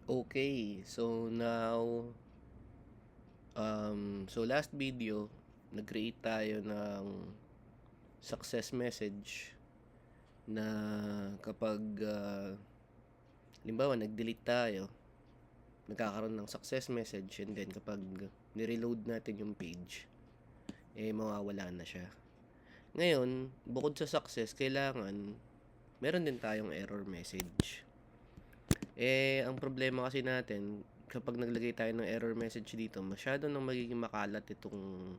Okay, so now, so last video, nag-create tayo ng success message na kapag, halimbawa, nag-delete tayo, nagkakaroon ng success message, and then kapag nireload natin yung page, mawawala na siya. Ngayon, bukod sa success, kailangan meron din tayong error message. Ang problema kasi natin, kapag naglagay tayo ng error message dito, masyado nang magiging makalat itong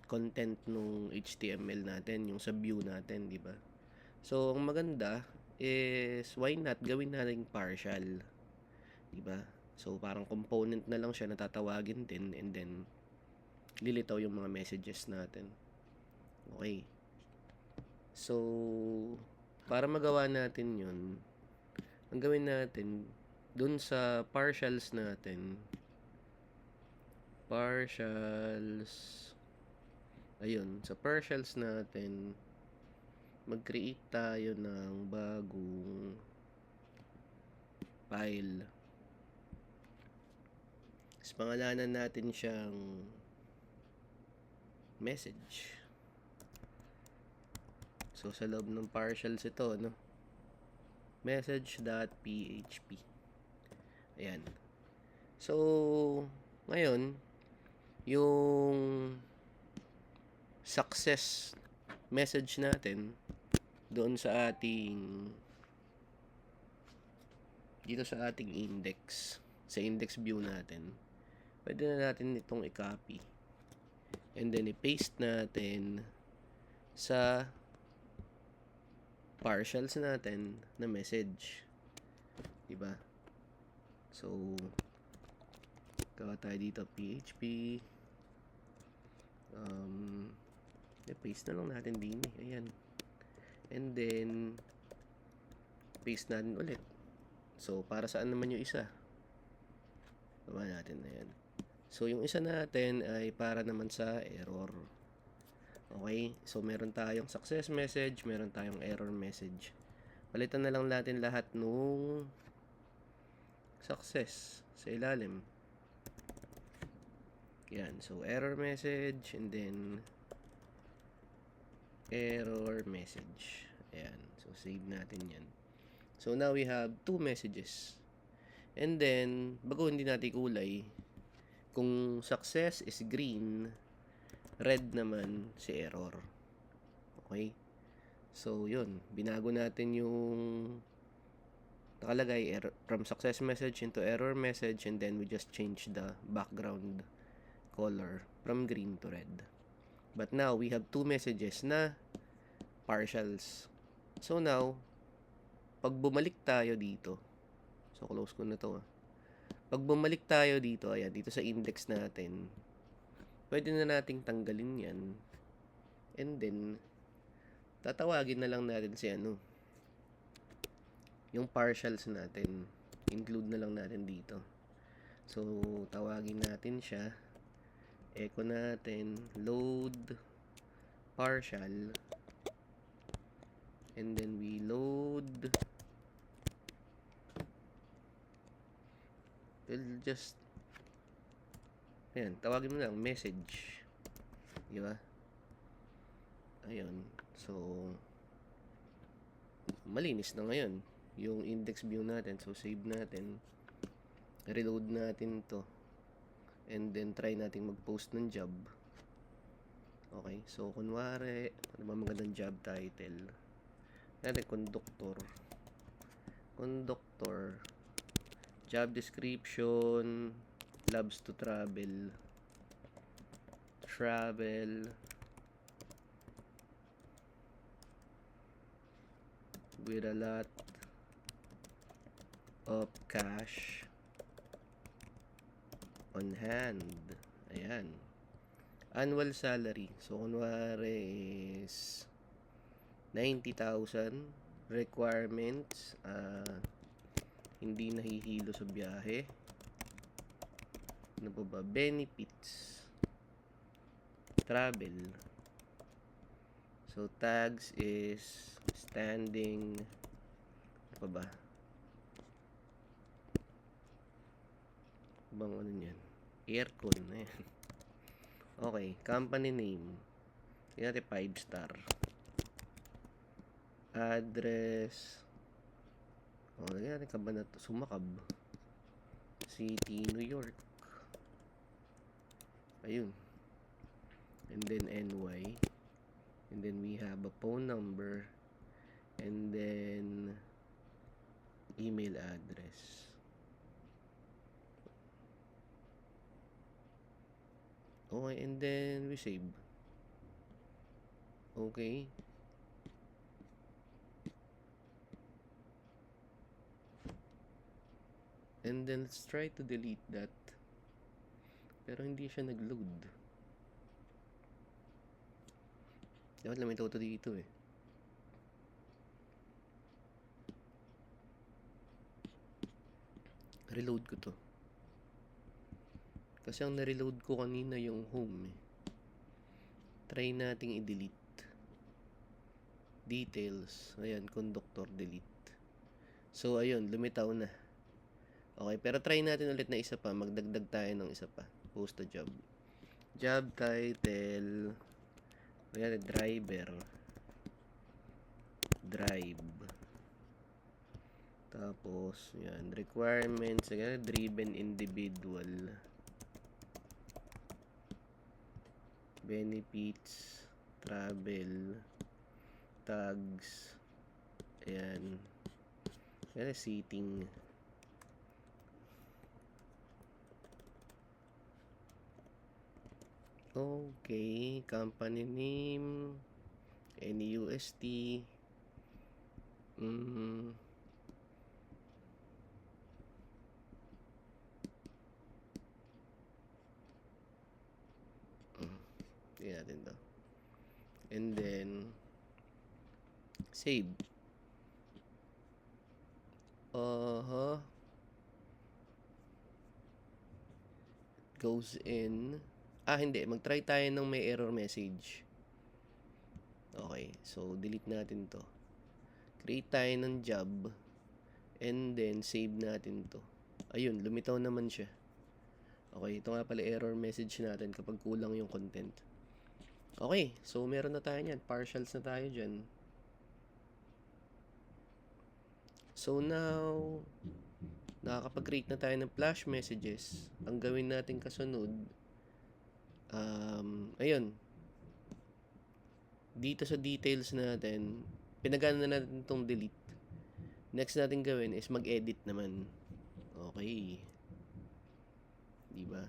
content nung HTML natin, yung sa view natin, di ba? So, ang maganda is, why not gawin natin partial, di ba? So, parang component na lang siya na tatawagin din, and then lilitaw yung mga messages natin. Okay. So, para magawa natin yun, ang gawin natin, dun sa partials natin, ayun, sa partials natin, mag-create tayo ng bagong file. Tapos pangalanan natin siyang message. So, sa loob ng partials ito, no? Message.php. Ayan. So, ngayon, yung success message natin doon sa ating dito sa ating index, sa index view natin, pwede na natin itong i-copy and then i-paste natin sa partials natin na message, diba? So, gawa tayo dito PHP, paste na lang natin din ayan, and then paste natin ulit. So, para saan naman yung isa? Gawa natin na yan. So, yung isa natin ay para naman sa error. Okay? So, meron tayong success message, meron tayong error message. Palitan na lang natin lahat nung success sa ilalim. Yan. So, error message and then error message. Ayan. So, save natin yan. So, now we have two messages. And then, bago hindi natin kulay, kung success is green, red naman si error. Okay? So, yun. Binago natin yung nakalagay from success message into error message, and then we just change the background color from green to red. But now, we have two messages na partials. So, now, pag bumalik tayo dito, so close ko na to. Pag bumalik tayo dito, ayan, dito sa index natin, pwede na nating tanggalin yan. And then, tatawagin na lang natin si yung partials natin. Include na lang natin dito. So, tawagin natin siya. Echo natin, load partial. And then we load. We'll just, ayan, tawagin mo lang, message. Diba? Ayun. So, malinis na ngayon yung index view natin. So, save natin. Reload natin to. And then, try natin mag-post ng job. Okay. So, kunwari, ano ba magandang job title? Natin, conductor. Job description, loves to travel with a lot of cash on hand. Ayan. Annual salary. So, kunwari is 90,000. Requirements, hindi nahihilo sa biyahe. Ano ba? Benefits. Travel. So, tags is standing. Ano pa ba? bang ano yan? Aircon. Ayan. Okay, company name. Tingnan natin 5 star. Address. Lagyan natin Kabanat. Sumakab. City, New York. Ayun. And then NY. And then we have a phone number. And then email address. Okay, and then we save. Okay. And then let's try to delete that. Pero hindi siya nag-load. Dapat lang may toto dito eh. Reload ko to. Kasi ang na-reload ko kanina yung home eh. Try nating i-delete. Details. Ayan, conductor delete. So ayun, lumitaw na. Okay, pero try natin ulit na isa pa. Magdagdag tayo ng isa pa. Post a job. Job title. Ayan, driver. Drive. Tapos, yan. Requirements. Ayan, driven individual. Benefits. Travel. Tags. Ayan. Ayan, seating. Okay, company name, NUST, tingnan natin to. And then, save. Goes in. Hindi. Mag-try tayo ng may error message. Okay. So, delete natin to. Create tayo ng job. And then, save natin to. Ayun. Lumitaw naman siya. Okay. Ito nga pala error message natin kapag kulang yung content. Okay. So, meron na tayo yan. Partials na tayo dyan. So, now, nakakapag-create na tayo ng flash messages. Ang gawin natin kasunod, ayun, dito sa details natin, pinagana na natin itong delete. Next natin gawin is mag-edit naman. Okay. Diba?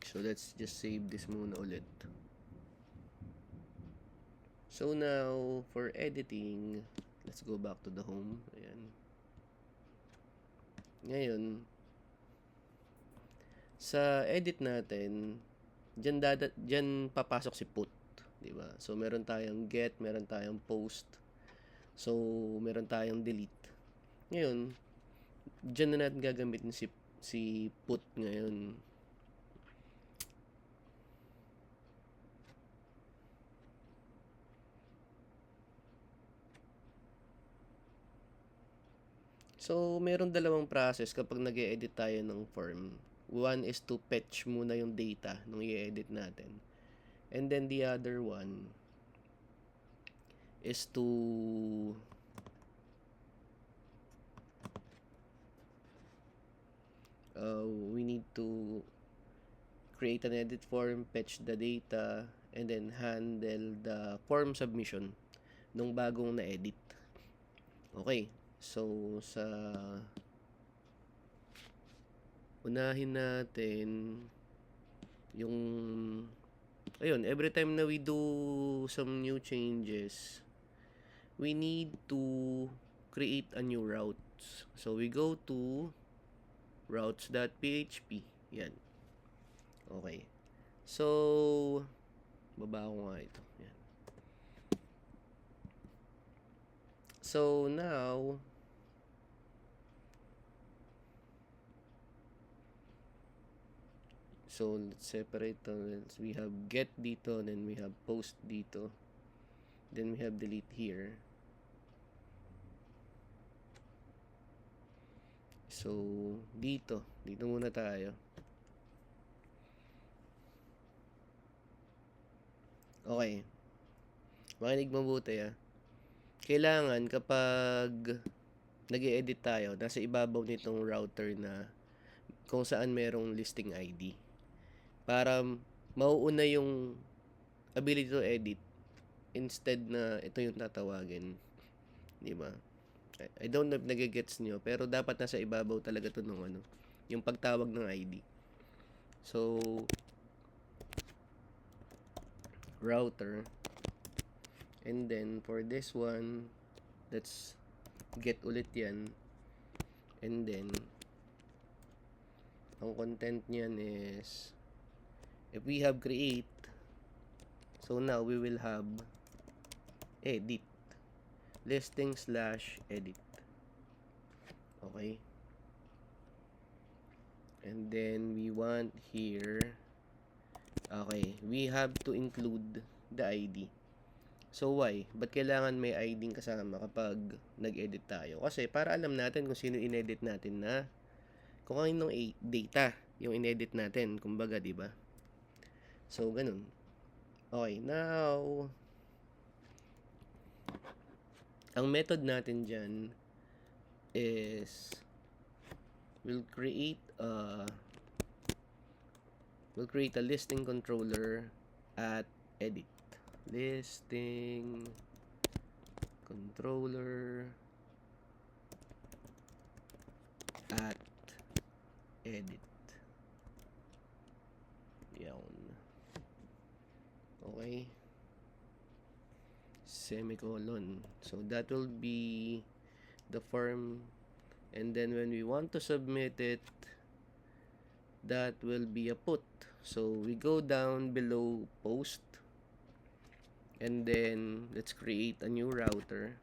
So, let's just save this muna ulit. So, now, for editing, let's go back to the home. Ayan. Ngayon, sa edit natin, dyan papasok si put, di ba? So meron tayong get, meron tayong post. So meron tayong delete. Ngayon, dyan na natin gagamitin si put ngayon. So meron dalawang process kapag nag-e-edit tayo ng form. One is to fetch muna yung data nung i-edit natin. And then the other one is to we need to create an edit form, fetch the data, and then handle the form submission nung bagong na-edit. Okay. So, sa unahin natin yung ayun, every time na we do some new changes, we need to create a new route. So we go to routes.php. Yan. Okay. So baba ko nga ito. Yan. So now so let's separate we have get dito, then we have post dito, then we have delete here. So, dito muna tayo. Okay. Makinig mabuti Kailangan kapag nag-e-edit tayo, nasa ibabaw nitong router na kung saan merong listing ID. Para mauuna yung ability to edit instead na ito yung tatawagin. Di ba? I don't know if nagigets nyo, pero dapat nasa ibabaw talaga to nung yung pagtawag ng ID. So, router. And then, for this one, let's get ulit yan. And then, ang content niyan is, if we have create, so now we will have edit. Listing/edit. Okay. And then, we want here, okay, we have to include the ID. So why? Ba't kailangan may ID kasama kapag nag-edit tayo? Kasi para alam natin kung sino in-edit natin na kung anong data yung in-edit natin, kumbaga, di ba? So ganun. Okay, now ang method natin diyan is we'll create a listing controller at edit. Listing controller at edit. Yan. Okay. Semicolon. So that will be the form, and then when we want to submit it, that will be a put. So we go down below post, and then let's create a new router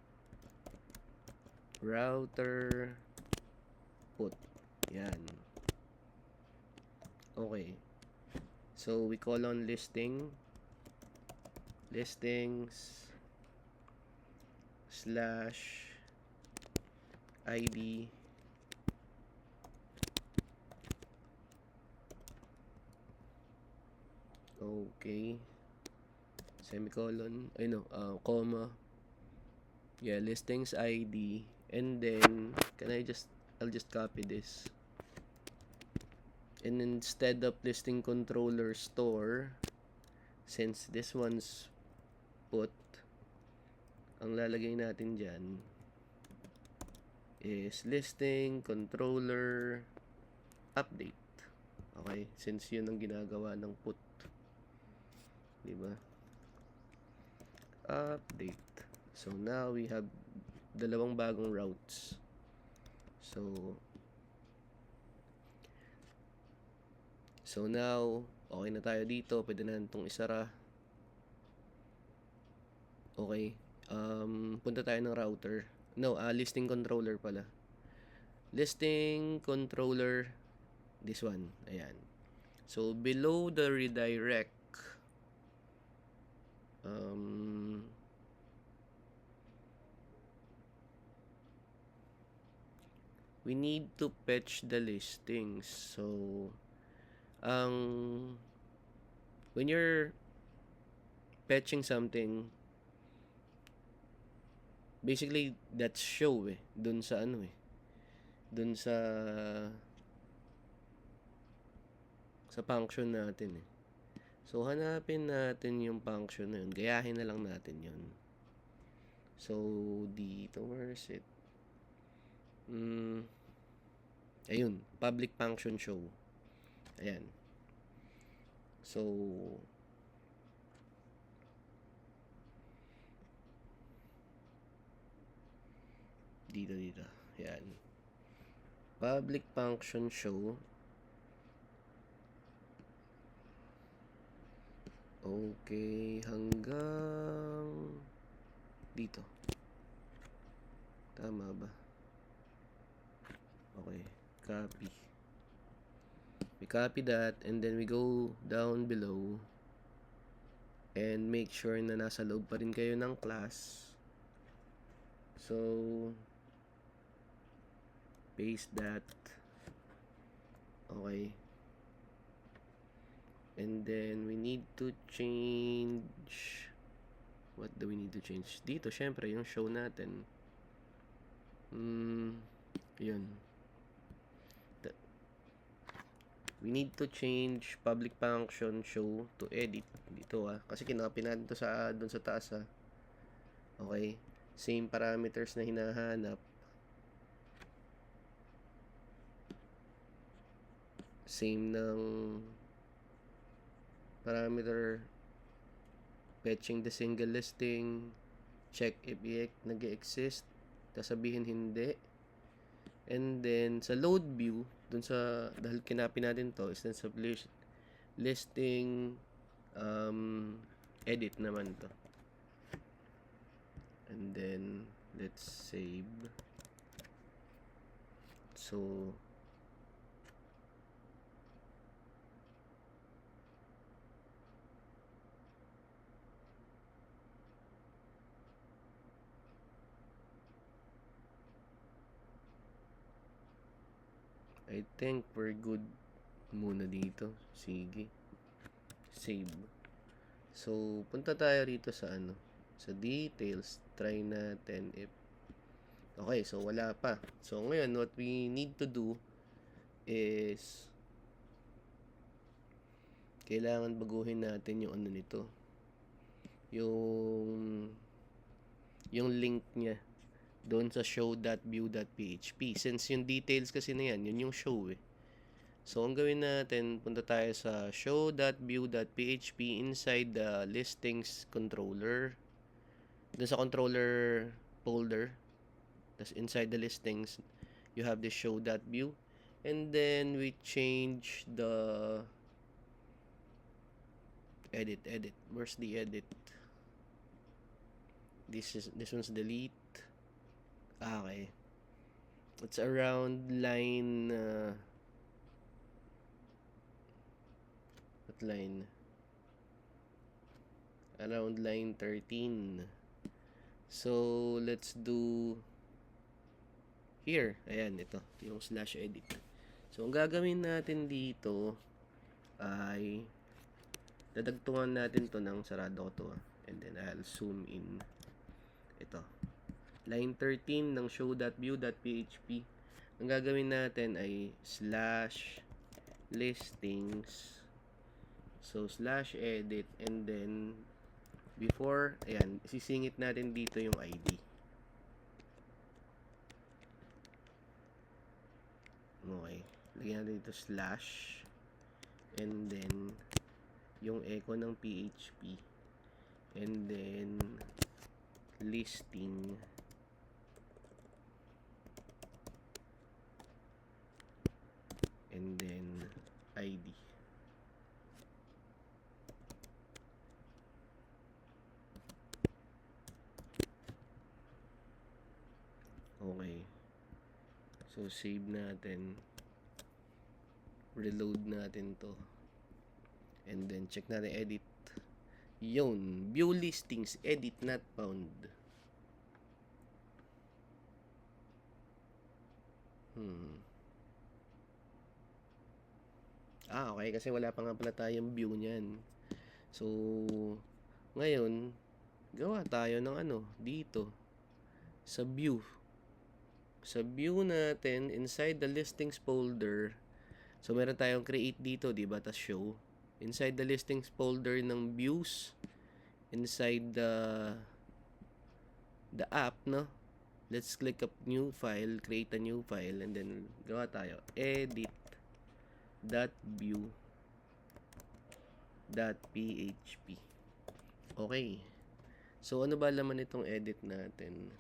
put. Yan. Okay, so we call on listings /ID okay, semicolon, comma, listings ID, and then I'll just copy this, and instead of listing controller store, since this one's put, ang lalagay natin dyan is listing controller update. Okay, since yun ang ginagawa ng put, diba? Update. So now we have dalawang bagong routes. So now okay na tayo dito, pwede na itong isara. Okay, punta tayo ng router. Listing controller pala. Listing controller, this one, ayan. So below the redirect, we need to fetch the listings. So when you're fetching something, basically that's show dun sa dun sa function natin So hanapin natin yung function na yun, gayahin na lang natin yun. So dito, where's it? Ayun, public function show. Ayan. So dito. Ayan. Public function show. Okay, hanggang dito. Tama ba? Okay, copy. We copy that, and then we go down below and make sure na nasa loob pa rin kayo ng class. So paste that. Okay. And then we need to change, what do we need to change? Dito, syempre, yung show natin. Yun. We need to change public function show to edit. Dito kasi kinopy natin to sa doon sa taas Okay. Same parameters na hinahanap. Same ng parameter fetching the single listing, check if nag-exist, sabihin hindi. And then sa load view, dun sa dahil kinopy natin to, is then sa listing edit naman to. And then let's save. So I think we're good muna dito. Sige. Save. So, punta tayo rito sa sa details. Try natin if okay, so wala pa. So, ngayon, what we need to do is kailangan baguhin natin yung nito. Yung link niya doon sa show.view.php. Since yung details kasi na yan, yun yung show So, ang gawin natin, punta tayo sa show.view.php inside the listings controller. Doon sa controller folder. Tapos inside the listings, you have the show.view. And then we change the edit. Where's the edit? This one's delete. Okay. It's around line what line? Around line 13. So let's do here. Ayan, ito yung /edit. So ang gagawin natin dito ay dadagtungan natin to ng sarado ko to and then I'll zoom in. Ito line 13 ng show.view.php. Ang gagawin natin ay /listings. So /edit and then before, ayan, sisingit natin dito yung ID. Okay. Lagyan natin dito / and then yung echo ng PHP and then listing and then ID. Okay. So save natin. Reload natin to. And then check natin edit. Yun, view listings edit not found. Okay, kasi wala pa nga pala tayong view niyan. So, ngayon, gawa tayo ng dito. Sa view. Sa view natin, inside the listings folder, so meron tayong create dito, diba? Tas show. Inside the listings folder ng views, inside the app, no? Let's click up new file, create a new file, and then gawa tayo edit.view.php. Okay. So, ano ba laman itong edit natin?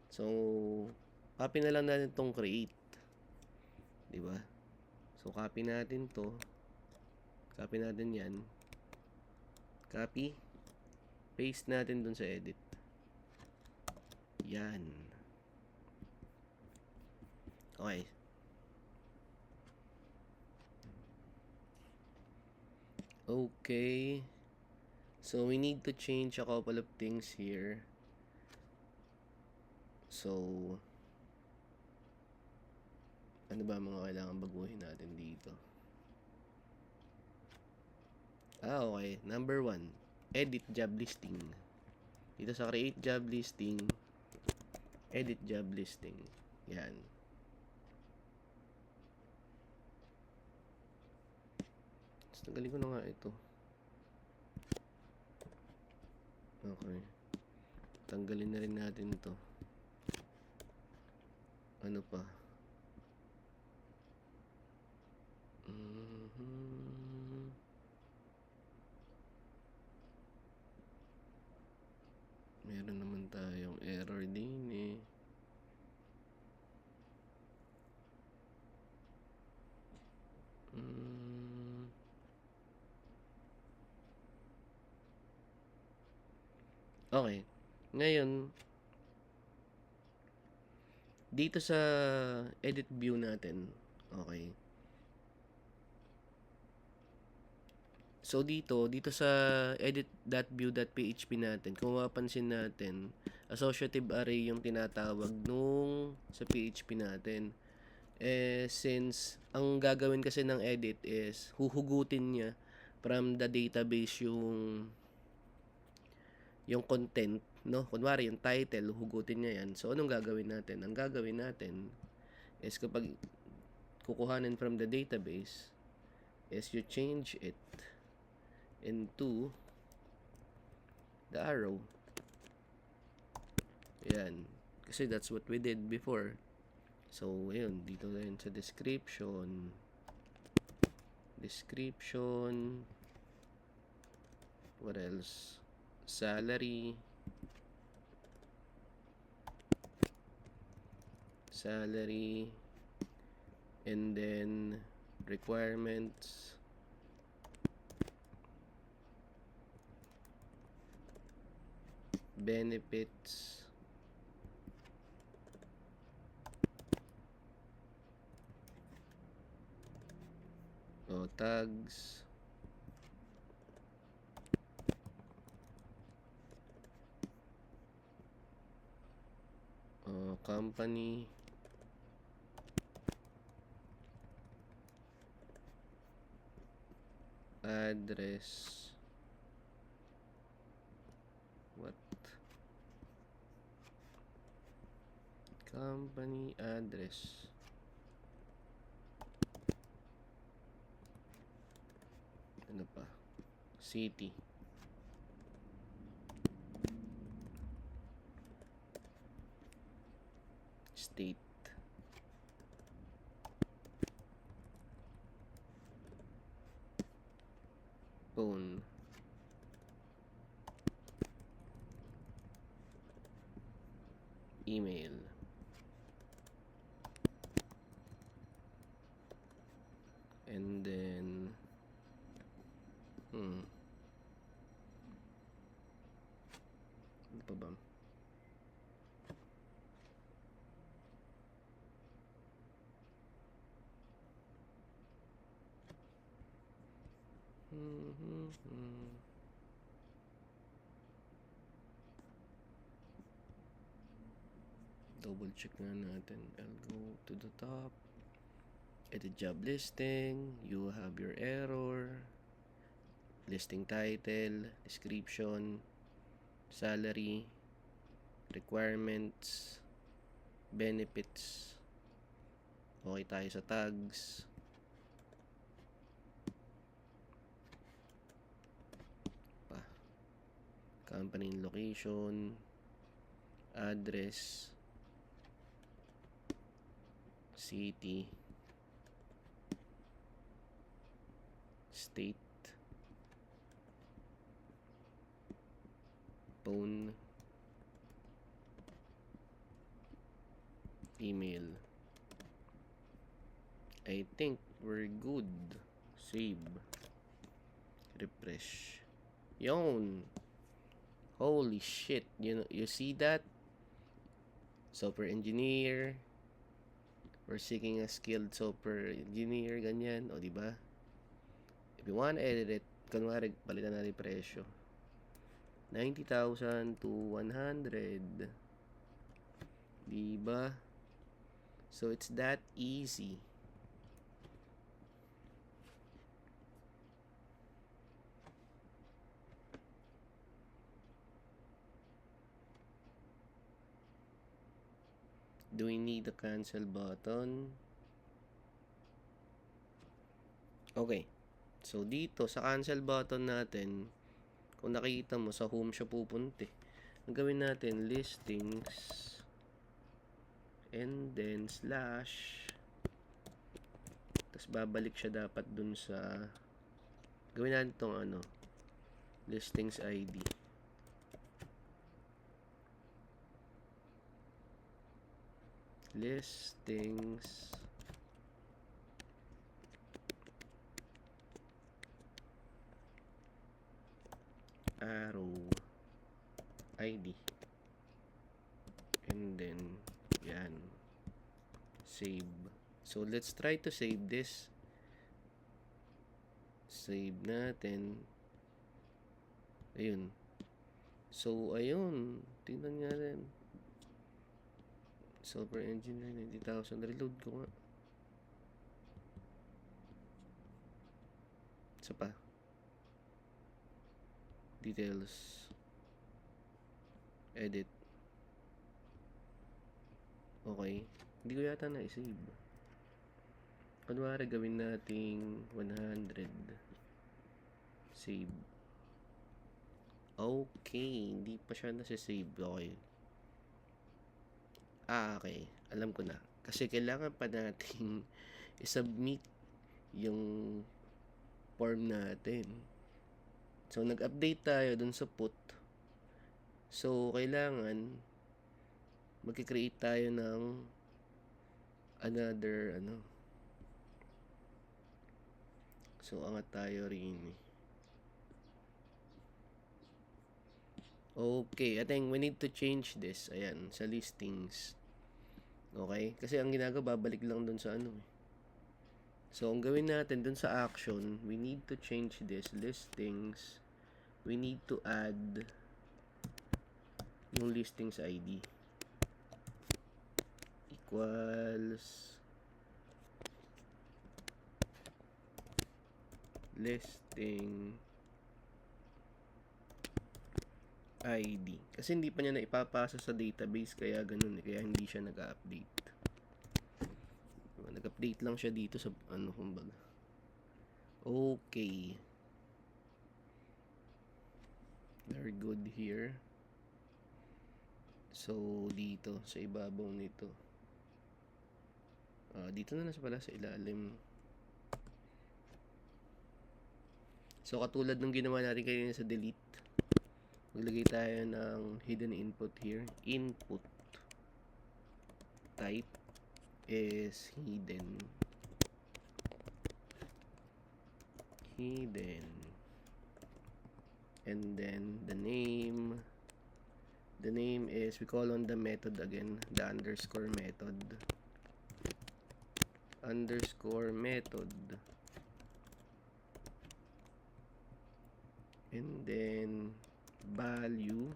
So, copy na lang natin itong create. Diba? So, copy natin to. Copy natin yan. Copy. Paste natin dun sa edit. Yan. Okay. Okay. So, we need to change a couple of things here. So, Ano ba mga kailangan baguhin natin dito? Okay. Number 1, edit job listing. Dito sa create job listing, edit job listing. Yan. Tanggalin ko na nga ito. Okay. Tanggalin na rin natin ito. Ano pa? Meron naman tayong error din eh. Okay. Ngayon, dito sa edit view natin, okay. So dito sa edit.view.php natin, kung mapapansin natin, associative array yung tinatawag nung sa PHP natin. Since ang gagawin kasi ng edit is huhugutin niya from the database yung content, no? Kunwari yung title, hugutin niya yan. So anong gagawin natin? Ang gagawin natin is kapag kukuhanin from the database is you change it into the arrow. Yan. Kasi that's what we did before. So, ayun. Dito na yun sa description. What else? Salary, and then requirements, benefits, tags, company, address, company address, ano pa, city, state, phone, email, and then ano pa ba? Double check na natin. I'll go to the top, edit job listing, you have your error, listing title, description, salary, requirements, benefits. Okay tayo sa tags. Company location, address, city, state, phone, email. I think we're good. Save. Refresh. Yon. Holy shit. You see that? Software engineer. We're seeking a skilled software engineer. Ganyan. O, diba? If you want to edit it, kunwari, palitan natin presyo. 90,000 to 100. Diba? So it's that easy. Do we need a cancel button? Okay. So dito sa cancel button natin, kung nakita mo sa home siya pupunti. Ang gawin natin, listings and then slash, tapos babalik siya dapat dun sa, gawin natin itong ano, listings ID. Listings arrow ID, and then yan, save. So let's try to save this. Save natin. Ayun. So ayun, tingnan nga rin. Software engineer 90,000. Reload ko nga. Isa pa. Details. Edit. Okay. Hindi ko yata na-save. Kunwari gawin nating 100. Save. Okay. Hindi pa siya nasa-save. Okay. Okay. Alam ko na. Kasi kailangan pa nating i-submit yung form natin. So, nag-update tayo dun sa put. So, kailangan mag-create tayo ng another ano. So, angat tayo rin. Okay, I think we need to change this. Ayan, sa listings. Okay? Kasi ang ginagawa, babalik lang dun sa ano. So, ang gawin natin dun sa action, we need to change this. Listings. We need to add yung listings ID. Equals listing ID. Kasi hindi pa niya na ipapasa sa database, kaya ganun eh. Kaya hindi siya nag-update. Nag-update lang siya dito sa ano, kumbaga. Okay. Very good here. So, dito, sa ibabaw nito. Dito na lang pala sa ilalim. So, katulad ng ginawa natin kanina sa delete. Maglagay tayo ng hidden input here. Input type is hidden. And then the name is, we call on the method again, the underscore method. And then value,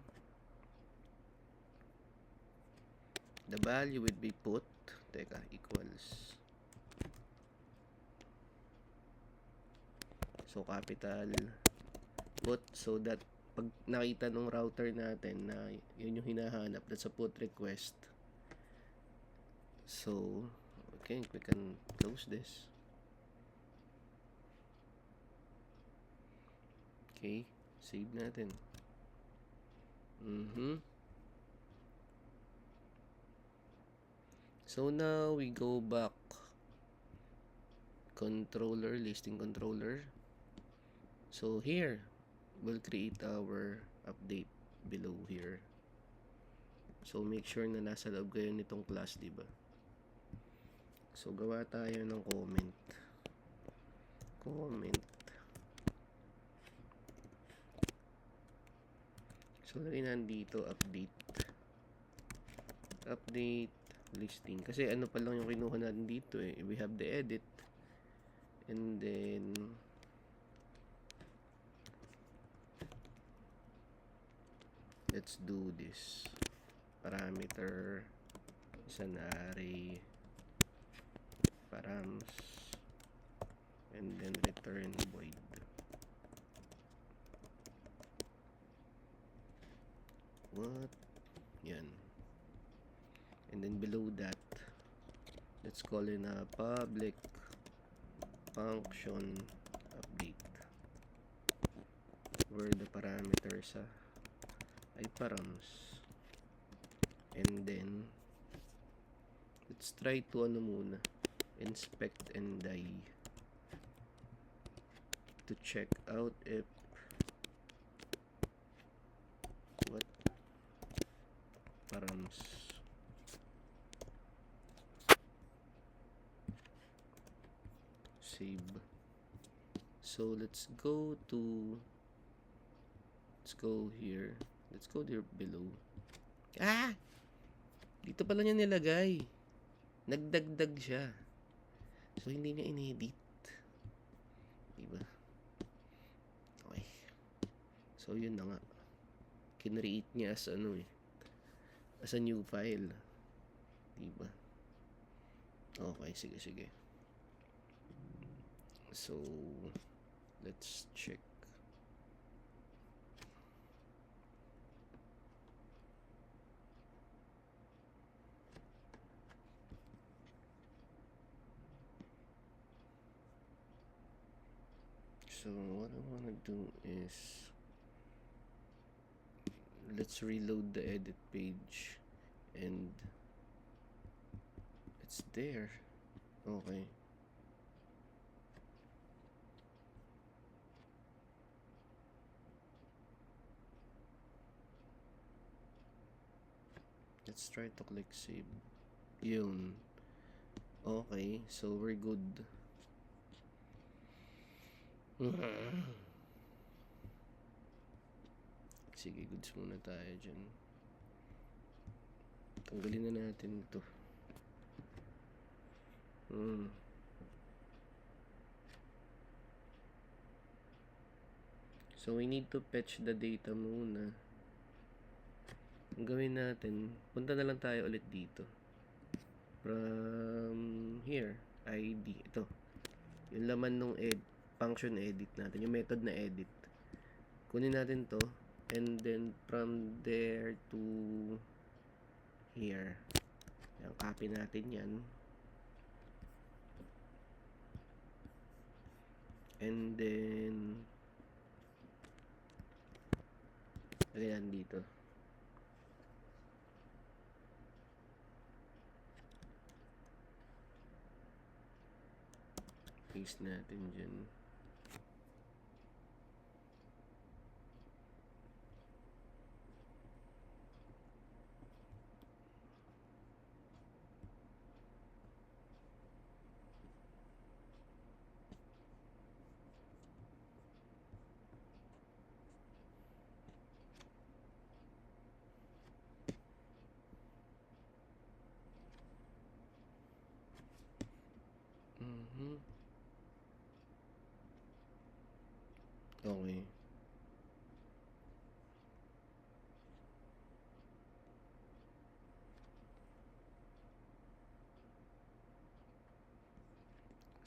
the value would be put, equals, so capital put, so that pag nakita nung router natin na yun yung hinahanap, that's a put request. So okay, we can close this. Okay, save natin. So now we go back, controller, listing controller. So here we'll create our update below here. So make sure na nasa loob kayo nitong class, diba? So gawa tayo ng comment. So lagay nandito update listing, kasi ano pa lang yung kinuha natin dito eh. We have the edit, and then let's do this parameter is an array params, and then return void. What? Yan. And then below that, let's call in a public function update where the parameters ay params. And then let's try to inspect and die to check out if what params. Save. So let's go here. Let's go there below. Dito pala niya nilagay. Nagdagdag siya. So hindi niya inedit. Diba? Okay. So yun na nga. Kinreate niya as as a new file. Diba? Okay, sige. So let's check. So what I want to do is let's reload the edit page and it's there. Okay. Let's try to click save. Yun. Okay, so we're good. Sige, goods muna tayo dyan. Tanggalin na natin ito. So we need to fetch the data muna. Ang gawin natin, punta na lang tayo ulit dito. From here, ID. Ito. Yung laman nung function edit natin. Yung method na edit. Kunin natin to. And then from there to here. Yan, copy natin yan. And then ayan dito. Paste natin dyan. Okay.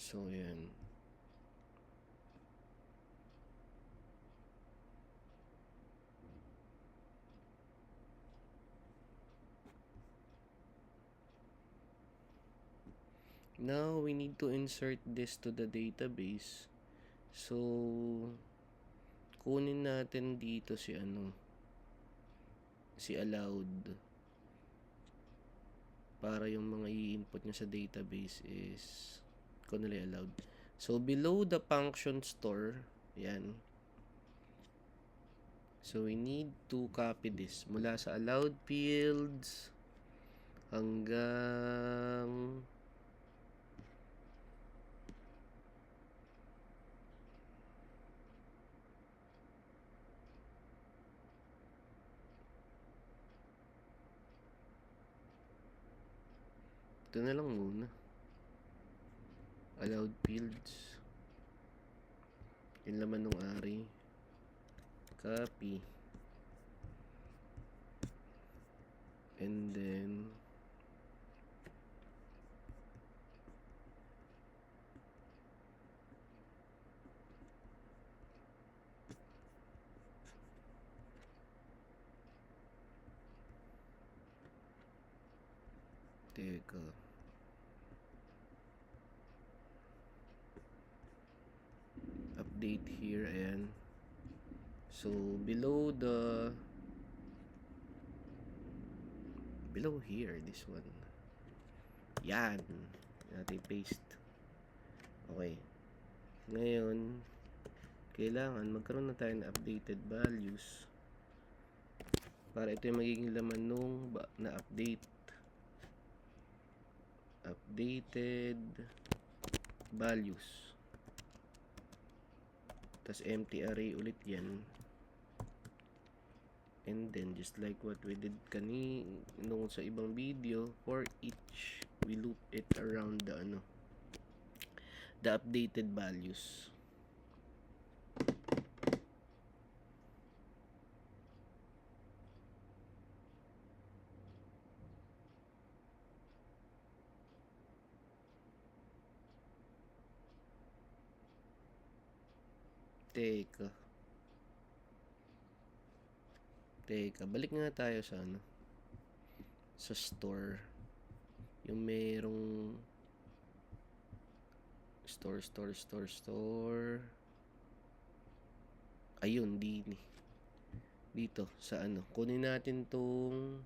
So, yan. Now, we need to insert this to the database. So, kunin natin dito si allowed. Para yung mga i-input niya sa database is allowed. So, below the function store, yan. So, we need to copy this mula sa allowed fields hanggang ito na lang muna. Allowed fields. Yung laman ng array. Copy. And then Teka. Update here, ayan. So, below here, this one. Yan. Natin paste. Okay. Ngayon, kailangan magkaroon na tayo ng updated values para ito yung magiging laman nung na updated values. Tas empty array ulit yan. And then just like what we did nung sa ibang video, for each we loop it around the updated values. Teka, balik nga tayo sa sa store. Yung merong store. Ayun, dito sa kunin natin tong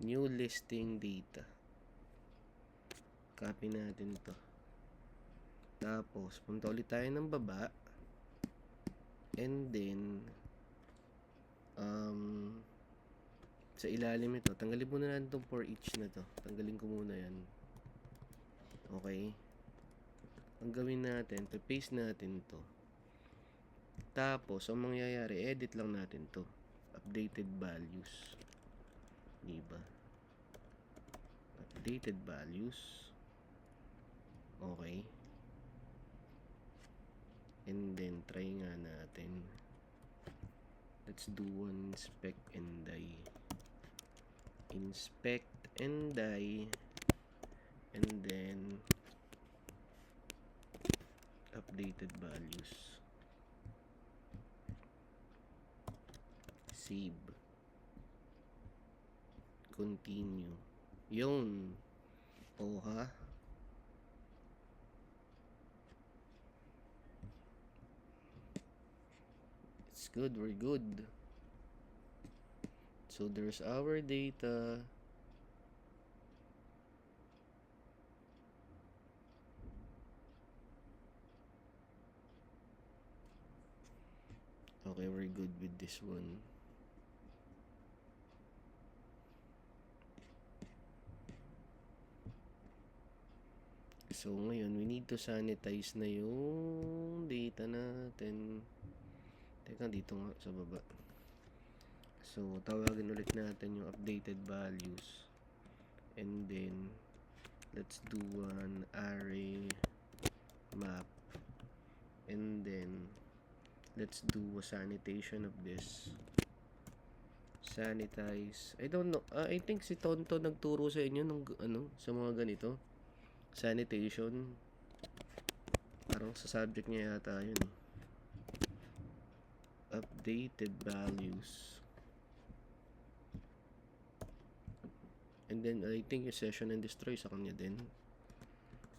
new listing data. Copy natin to. Tapos, punta ulit tayo ng baba. And then, sa ilalim ito, tanggalin muna natin itong for each na to. Tanggalin ko muna yan. Okay. Ang gawin natin, paste natin to. Tapos, ang mangyayari, edit lang natin to. Updated values. Diba? Updated values. Okay. And then, try nga natin. Let's do one inspect and die. Inspect and die. And then, updated values. Save. Continue. Yun. Oh, ha? It's good. We're good. So, there's our data. Okay, we're good with this one. So, ngayon, we need to sanitize na yung data natin. Teka, dito nga sa baba. So, tawagin ulit natin yung updated values. And then, let's do an array map. And then, let's do a sanitation of this. Sanitize. I don't know. I think si Tonto nagturo sa inyo nung sa mga ganito. Sanitation. Parang sa subject niya yata yun. Updated values. And then I think yung session and destroy sa kanya din.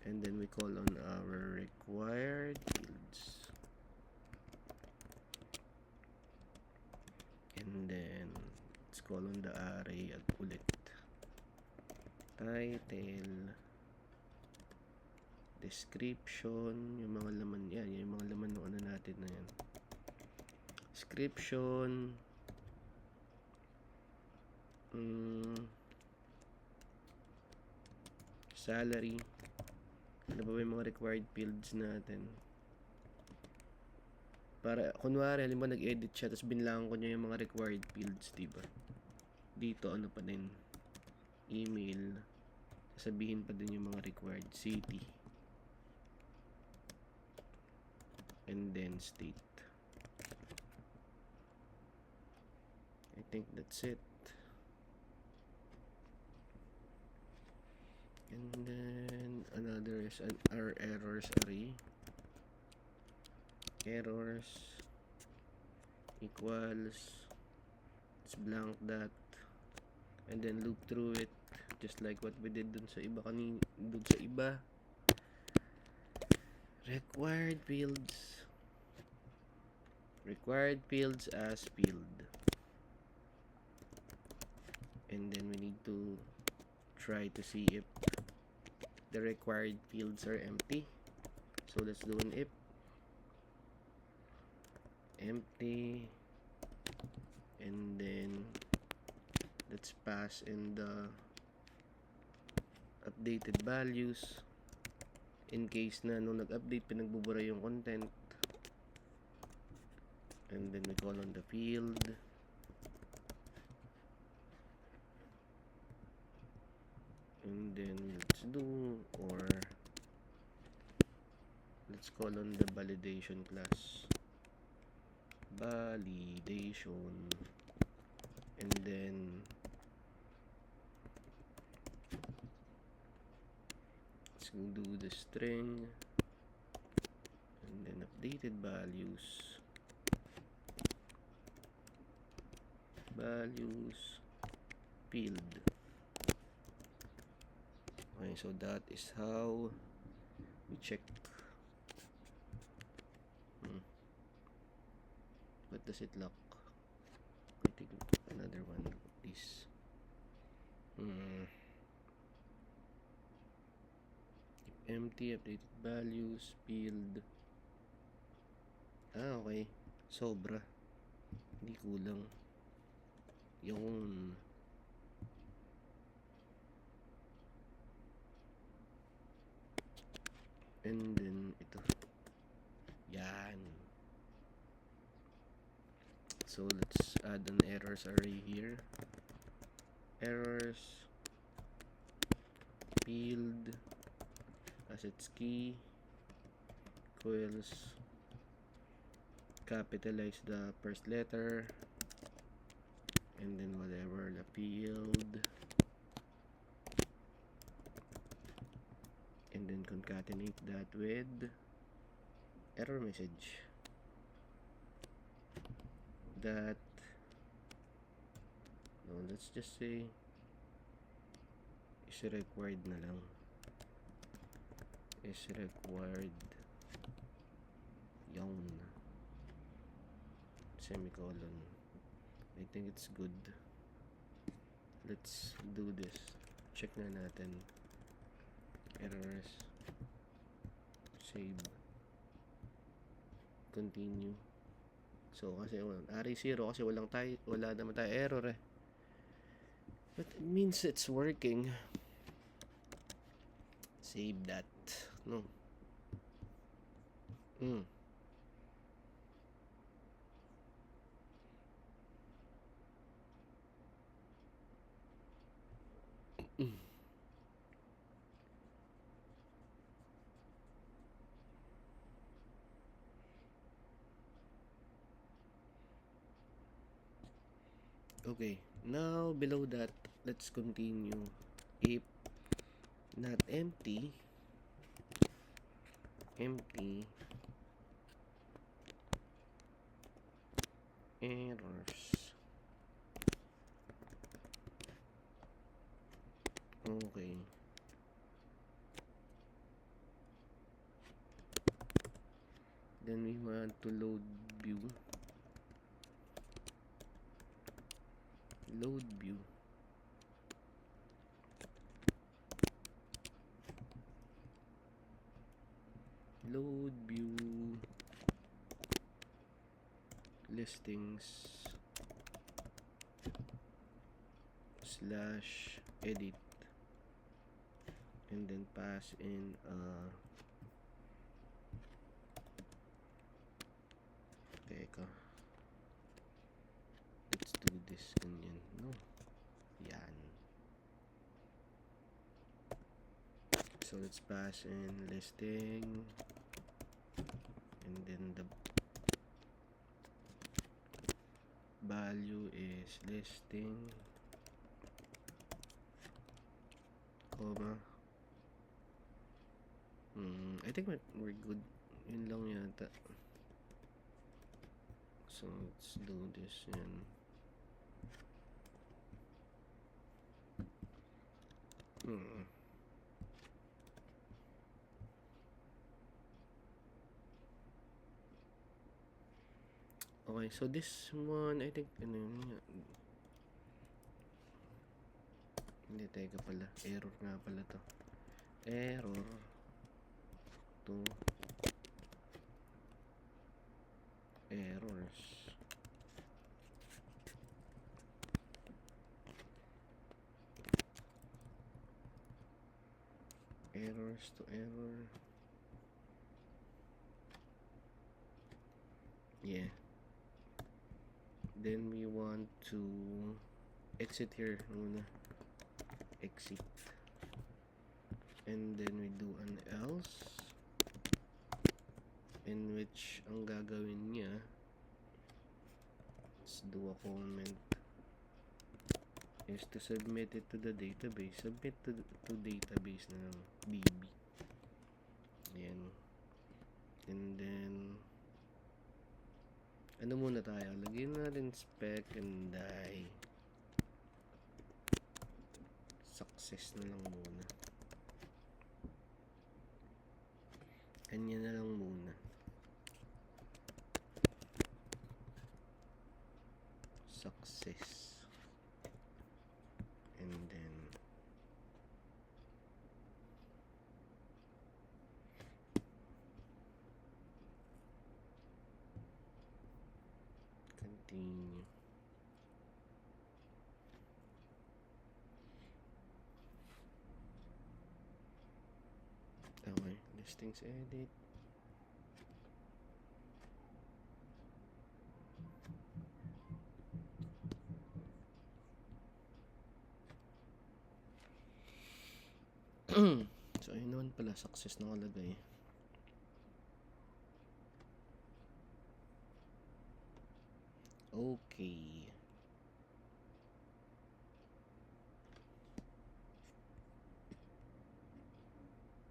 And then we call on our required fields. And then let's call on the array at ulit. Title, description, yung mga laman yan, yung mga laman ng natin na yan. Description, salary, ano ba yung mga required fields natin? Para, kunwari, halimbawa nag-edit siya, tapos binlangan ko niya yung mga required fields, diba? Dito, ano pa din? Email, sasabihin pa din yung mga required city. And then state. I think that's it. And then another is our errors array. Errors. equals, let's blank that, and then loop through it just like what we did dun sa iba required fields as field, and then we need to try to see if the required fields are empty. So let's do an if empty, and then let's pass in the updated values in case na nung nag-update pinagbubura yung content, and then we call on the field, and then let's call on the validation class, and then let's do the string, and then updated values field. Okay, so that is how we check. What does it lock? I think another one of this. If empty, updated values field. Okay, sobra, hindi kulang yung and then ito yan. So let's add an errors array here. Errors field assets key equals, capitalize the first letter, and then whatever the field, and then concatenate that with error message that, no, let's just say is required na lang, is required yung semicolon. I think it's good. Let's do this. Check na natin. Errors. Save. Continue. So kasi array 0 kasi wala naman tayo error eh. But it means it's working. Save that. No. Okay, now below that, let's continue. If not empty, errors. Okay. Then we want to load view. Load view listings / edit, and then pass in teka, let's do this ganyan, no, yan. So let's pass in listing, and then the value is listing, comma. I think we're good. Yun lang yata. So So, let's do this. Yan. Okay, so this one, I think, ano yun nga. Hindi, teka pala. Error nga pala to. Error. To. Errors. Errors to error. Yeah. Then we want to exit here muna. Exit. And then we do an else. In which ang gagawin niya, let's do a comment, is to submit it to the database. Submit to database na ng BB. Ayan. And then ano muna tayo? Lagyan natin spec and die. Success na lang muna. Kanya na lang muna. Success. And then continue. Okay, listings edit. So ayun naman pala, success nakalagay. Okay.